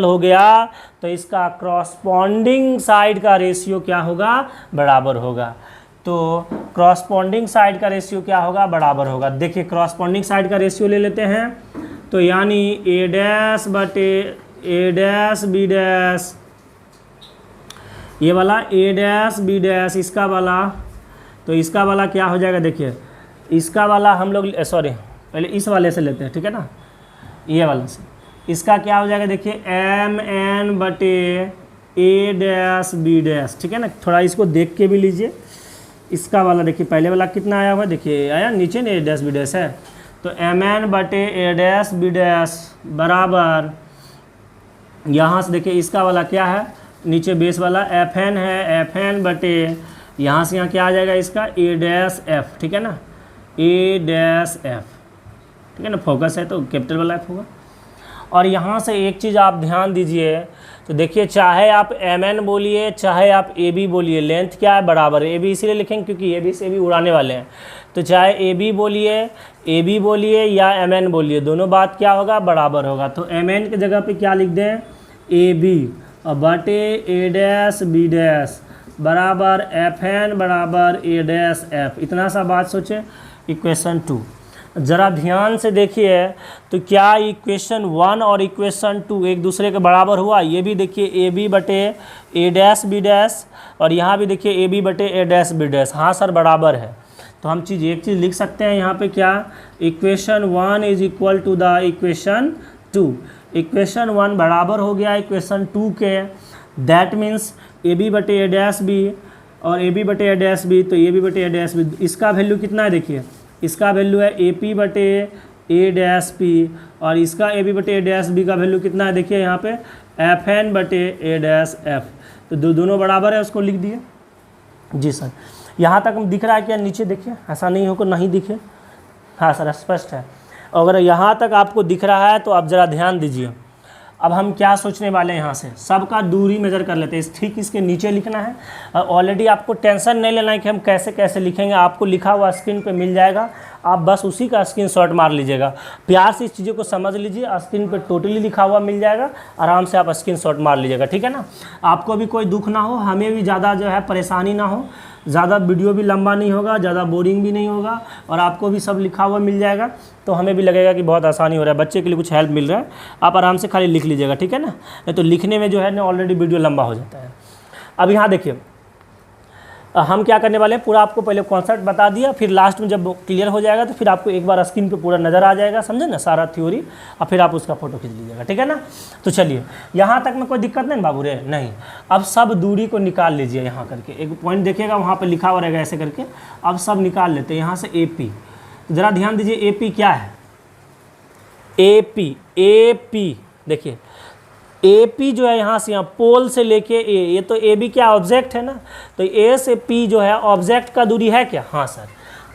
हो गया, तो इसका क्रॉसपॉन्डिंग साइड का रेशियो क्या होगा, बराबर होगा। तो क्रॉसपॉन्डिंग साइड का रेशियो क्या होगा, बराबर होगा। देखिए क्रॉसपॉन्डिंग साइड का रेशियो ले लेते हैं, तो यानी ए डैश बटे ए डैश बी डैश, ये वाला ए डैश बी डैश, इसका वाला, तो इसका वाला क्या हो जाएगा, देखिए इसका वाला हम लोग सॉरी पहले इस वाले से लेते हैं, ठीक है ना, ये वाला से, इसका क्या हो जाएगा, देखिए एम एन बटे ए डैश बी डैश, ठीक है ना। थोड़ा इसको देख के भी लीजिए, इसका वाला देखिए पहले वाला कितना आया हुआ, देखिए आया नीचे ने ए डैश बी डैश है, तो एम एन बटे ए डैश बी डैश बराबर, यहाँ से देखिए इसका वाला क्या है, नीचे बेस वाला एफ एन है, एफ एन बटे यहाँ से यहाँ क्या आ जाएगा इसका ए डैश एफ, ठीक है ना, ए डैश एफ, ठीक है ना, फोकस है तो कैपिटल वाला एफ होगा। और यहाँ से एक चीज़ आप ध्यान दीजिए, तो देखिए चाहे आप एम एन बोलिए चाहे आप ए बी बोलिए, लेंथ क्या है, बराबर है। ए बी इसीलिए लिखेंगे क्योंकि ए बी से भी उड़ाने वाले हैं, तो चाहे ए बी बोलिए या एम एन बोलिए, दोनों बात क्या होगा, बराबर होगा। तो एम एन की जगह पे क्या लिख दें, ए बी और बटे ए डैश बी डैश बराबर एफ एन बराबर ए डैश एफ। इतना सा बात सोचें। इक्वेशन 2 ज़रा ध्यान से देखिए, तो क्या इक्वेशन 1 और इक्वेशन 2 एक दूसरे के बराबर हुआ। ये भी देखिए ए बी बटे ए डैश बी डैश, और यहाँ भी देखिए ए बी बटे ए डैश बी डैश, हाँ सर बराबर है। तो हम एक चीज़ लिख सकते हैं यहाँ पे, क्या, equation 1 is equal to the equation 2। Equation 1 बराबर हो गया इक्वेशन 2 के, दैट मीन्स ए बी बटे ए डैश बी और ए बी बटे ए डैश बी, तो ए बी बटे ए डैश बी, इसका वैल्यू कितना है, देखिए इसका वैल्यू है ए पी बटे ए डैश पी, और इसका ए बी बटे ए डैश बी का वैल्यू कितना है, देखिए यहाँ पे एफ एन बटे ए डैश एफ। तो दोनों बराबर है, उसको लिख दिए। जी सर, यहाँ तक दिख रहा है क्या, नीचे देखिए, ऐसा नहीं होकर नहीं दिखे, हाँ सर स्पष्ट है। अगर यहाँ तक आपको दिख रहा है तो आप ज़रा ध्यान दीजिए। अब हम क्या सोचने वाले हैं, यहाँ से सबका दूरी मेजर कर लेते हैं। ठीक इसके नीचे लिखना है। ऑलरेडी आपको टेंशन नहीं लेना है कि हम कैसे कैसे लिखेंगे, आपको लिखा हुआ स्क्रीन पे मिल जाएगा, आप बस उसी का स्क्रीनशॉट मार लीजिएगा। प्यार से इस चीज़ों को समझ लीजिए, स्क्रीन पे टोटली लिखा हुआ मिल जाएगा, आराम से आप स्क्रीनशॉट मार लीजिएगा, ठीक है ना। आपको भी कोई दुख ना हो, हमें भी ज़्यादा जो है परेशानी ना हो, ज़्यादा वीडियो भी लंबा नहीं होगा, ज़्यादा बोरिंग भी नहीं होगा, और आपको भी सब लिखा हुआ मिल जाएगा, तो हमें भी लगेगा कि बहुत आसानी हो रहा है, बच्चे के लिए कुछ हेल्प मिल रहा है। आप आराम से खाली लिख लीजिएगा, ठीक है ना, नहीं तो लिखने में जो है ना ऑलरेडी वीडियो लंबा हो जाता है। अब यहाँ देखिए हम क्या करने वाले हैं, पूरा आपको पहले कॉन्सेप्ट बता दिया, फिर लास्ट में जब क्लियर हो जाएगा तो फिर आपको एक बार स्क्रीन पे पूरा नज़र आ जाएगा, समझे ना, सारा थ्योरी, और फिर आप उसका फोटो खींच लीजिएगा, ठीक है ना। तो चलिए यहाँ तक में कोई दिक्कत नहीं बाबू रे, नहीं। अब सब दूरी को निकाल लीजिए, यहाँ करके एक पॉइंट देखिएगा वहाँ पर लिखा हुआ रहेगा ऐसे करके, अब सब निकाल लेते हैं यहाँ से। AP तो ज़रा ध्यान दीजिए, AP क्या है, AP देखिए AP जो है यहाँ से यहाँ पोल से लेके ये तो AB क्या ऑब्जेक्ट है ना, तो A से P जो है ऑब्जेक्ट का दूरी है क्या, हाँ सर।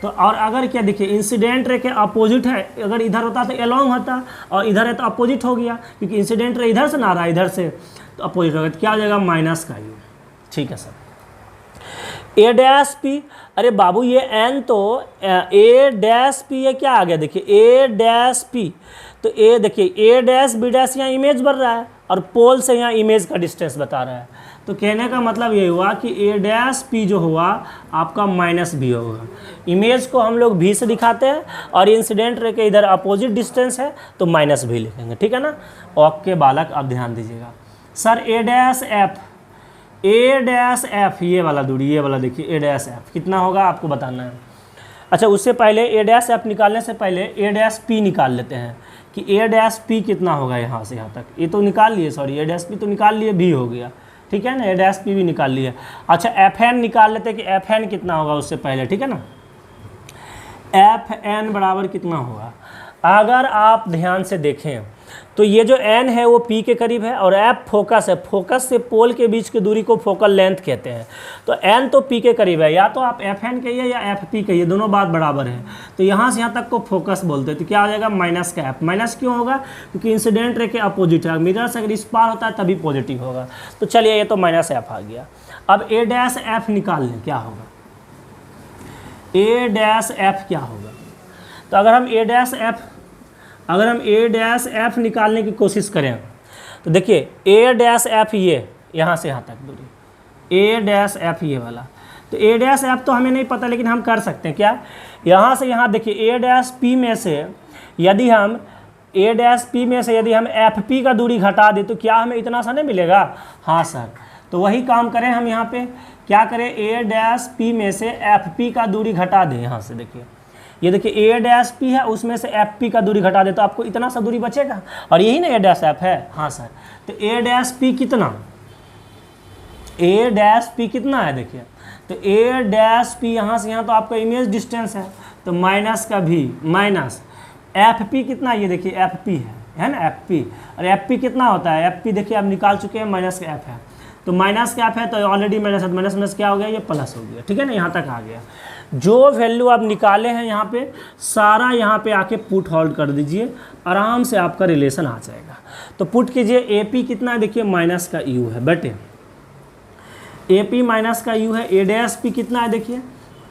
तो और अगर क्या देखिए इंसिडेंट रे के अपोजिट है, अगर इधर होता तो एलोंग होता, और इधर है तो अपोजिट हो गया, क्योंकि इंसिडेंट रे इधर से ना रहा इधर से, तो अपोजिट होगा, तो क्या हो जाएगा माइनस का U, ठीक है सर। A'P, अरे बाबू ये N तो A'P ये क्या आ गया, देखिए A'P, तो A देखिए A', B' यहाँ इमेज बढ़ रहा है, और पोल से यहाँ इमेज का डिस्टेंस बता रहा है, तो कहने का मतलब ये हुआ कि A'P जो हुआ आपका -B होगा। इमेज को हम लोग V से दिखाते हैं, और इंसिडेंट रे के इधर अपोजिट डिस्टेंस है तो -B लिखेंगे, ठीक है ना। ओके बालक, अब ध्यान दीजिएगा सर, A''F ये वाला दूरी, ये वाला देखिए A''F कितना होगा आपको बताना है। अच्छा उससे पहले A''F निकालने से पहले A''P निकाल लेते हैं कि A''P कितना होगा यहाँ से यहाँ तक, ये तो निकाल लिए, सॉरी A''P तो निकाल लिए, B हो गया, ठीक है ना, A''P भी निकाल लिए। अच्छा FN निकाल लेते हैं कि FN कितना होगा उससे पहले, ठीक है ना। FN बराबर कितना होगा, अगर आप ध्यान से देखें तो ये जो N है वो P के करीब है, और F फोकस है, फोकस से पोल के बीच की दूरी को फोकल लेंथ कहते हैं। तो N तो P के करीब है, या तो आप FN कहिए या FP कहिए, दोनों बात बराबर है। तो यहाँ से यहाँ तक को फोकस बोलते हैं, तो क्या हो जाएगा माइनस का F। माइनस क्यों होगा, क्योंकि इंसिडेंट रे के अपोजिट है, मिरर से अगर इस पार होता है तभी पॉजिटिव होगा। तो चलिए ये तो -F आ गया। अब A''F निकाल लें, क्या होगा A''F क्या होगा, तो अगर हम A''F निकालने की कोशिश करें तो देखिए A''F ये यहाँ से यहाँ तक दूरी, A''F ये वाला, तो A''F तो हमें नहीं पता, लेकिन हम कर सकते हैं क्या, यहाँ से यहाँ देखिए A''P में से यदि हम FP का दूरी घटा दें तो क्या हमें इतना सा नहीं मिलेगा, हाँ सर। तो वही काम करें हम यहाँ पे, क्या करें A''P में से FP का दूरी घटा दें, यहाँ से देखिए ये देखिए A''P है, उसमें से FP का दूरी घटा दे तो आपको इतना सा दूरी बचेगा, और यही ना A''F है, हाँ सर। तो A''P कितना है देखिए, तो A''P यहाँ से यहाँ तो आपका इमेज डिस्टेंस है, तो माइनस का भी माइनस FP कितना, ये देखिए FP है ना, FP, और FP कितना होता है, FP देखिए आप निकाल चुके हैं, माइनस का F है, तो माइनस का F है, तो ऑलरेडी माइनस क्या हो गया, ये प्लस हो गया, ठीक है ना, यहाँ तक आ गया। जो वैल्यू आप निकाले हैं यहाँ पे सारा यहाँ पे आके पुट होल्ड कर दीजिए, आराम से आपका रिलेशन आ जाएगा। तो पुट कीजिए, AP कितना है देखिए माइनस का U है बेटे, AP माइनस का U है। A''P कितना है देखिए,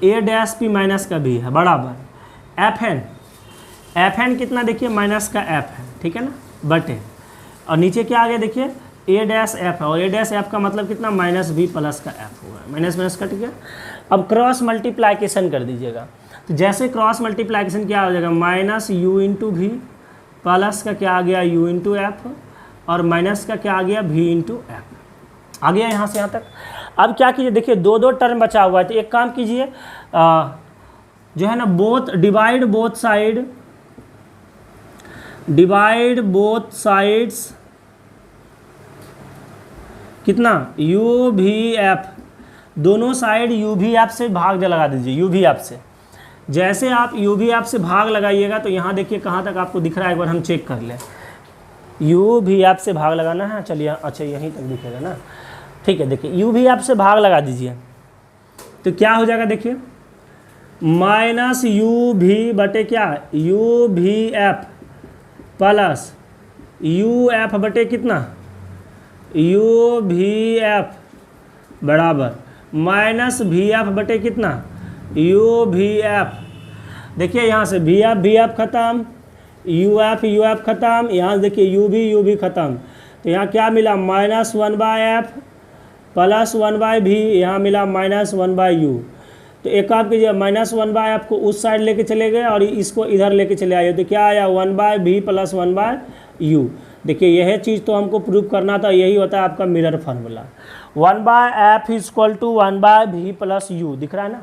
A''P माइनस का B है, बराबर FN कितना देखिए माइनस का F है, ठीक है ना, बटे, और नीचे क्या आ गया देखिए A''F है, और A''F का मतलब कितना -B प्लस का F होगा, माइनस कट गया। अब क्रॉस मल्टीप्लाइकेशन कर दीजिएगा, तो जैसे क्रॉस मल्टीप्लाइकेशन क्या हो जाएगा, -U V प्लस का क्या आ गया U F, और माइनस का क्या आ गया V F आ गया यहाँ से यहाँ तक। अब क्या कीजिए देखिए दो टर्म बचा हुआ है, तो एक काम कीजिए जो है ना डिवाइड बोथ साइड्स कितना UVF, दोनों साइड UVF से भाग लगा दीजिए, UVF से। जैसे आप UVF से भाग लगाइएगा तो यहाँ देखिए कहाँ तक आपको दिख रहा है, एक बार हम चेक कर लें। UVF से भाग लगाना है, चलिए अच्छा यहीं तक दिखेगा ना, ठीक है। देखिए UVF से भाग लगा दीजिए तो क्या हो जाएगा देखिए -UV बटे क्या UVF प्लस यू एफ बटे कितना, यू भी एफ बराबर माइनस वी एफ बटे कितना, यू वी एफ। देखिए यहाँ से वी एफ खत्म, यू एफ खत्म, यहाँ से देखिए यू भी खत्म, तो यहाँ क्या मिला माइनस 1/f प्लस 1/v, यहाँ मिला माइनस 1/u। तो एक काम कीजिए, माइनस 1/f को उस साइड लेके चले गए और इसको इधर लेके चले आए, तो क्या आया 1/v प्लस 1/u। देखिए यह चीज़ तो हमको प्रूव करना था, यही होता है आपका mirror formula. 1/f equal to 1/v plus u, दिख रहा है ना,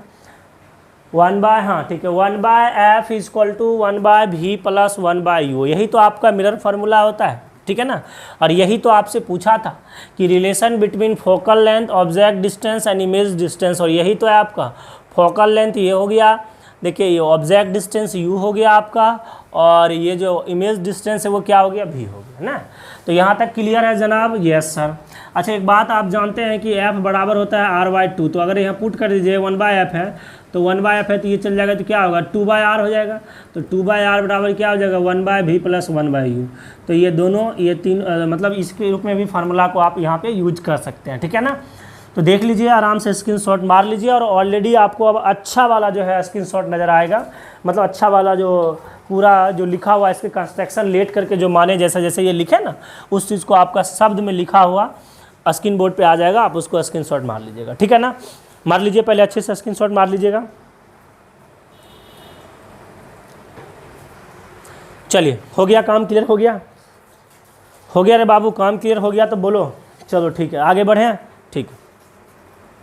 1/, हाँ ठीक है, 1/f equal to 1/v plus 1/u, यही तो आपका मिरर फार्मूला होता है, ठीक है ना। और यही तो आपसे पूछा था कि relation between focal length, object distance and image distance, और यही तो है आपका फोकल लेंथ ये हो गया, देखिए ये ऑब्जेक्ट डिस्टेंस u हो गया आपका, और ये जो इमेज डिस्टेंस है वो क्या हो गया, v हो गया ना। तो यहाँ तक क्लियर है जनाब? Yes sir. अच्छा एक बात आप जानते हैं कि f बराबर होता है r/2, तो अगर यहाँ पुट कर दीजिए 1/f है तो 1/f है तो ये चल जाएगा, तो क्या होगा 2/r हो जाएगा, तो 2/r बराबर क्या हो जाएगा 1/v प्लस 1/u। तो ये दोनों, ये तीन मतलब इसके रूप में भी फार्मूला को आप यहाँ पे यूज कर सकते हैं, ठीक है ना। तो देख लीजिए, आराम से स्क्रीनशॉट मार लीजिए, और ऑलरेडी आपको अब अच्छा वाला जो है स्क्रीनशॉट नज़र आएगा, मतलब अच्छा वाला जो पूरा जो लिखा हुआ इसके कंस्ट्रक्शन लेट करके जो माने जैसा जैसे ये लिखे ना, उस चीज़ को आपका शब्द में लिखा हुआ स्क्रीन बोर्ड पे आ जाएगा, आप उसको स्क्रीनशॉट मार लीजिएगा, ठीक है ना। मार लीजिए, पहले अच्छे से स्क्रीनशॉट मार लीजिएगा। चलिए हो गया, काम क्लियर हो गया, हो गया रे बाबू, काम क्लियर हो गया तो बोलो, चलो ठीक है आगे बढ़ें, ठीक है।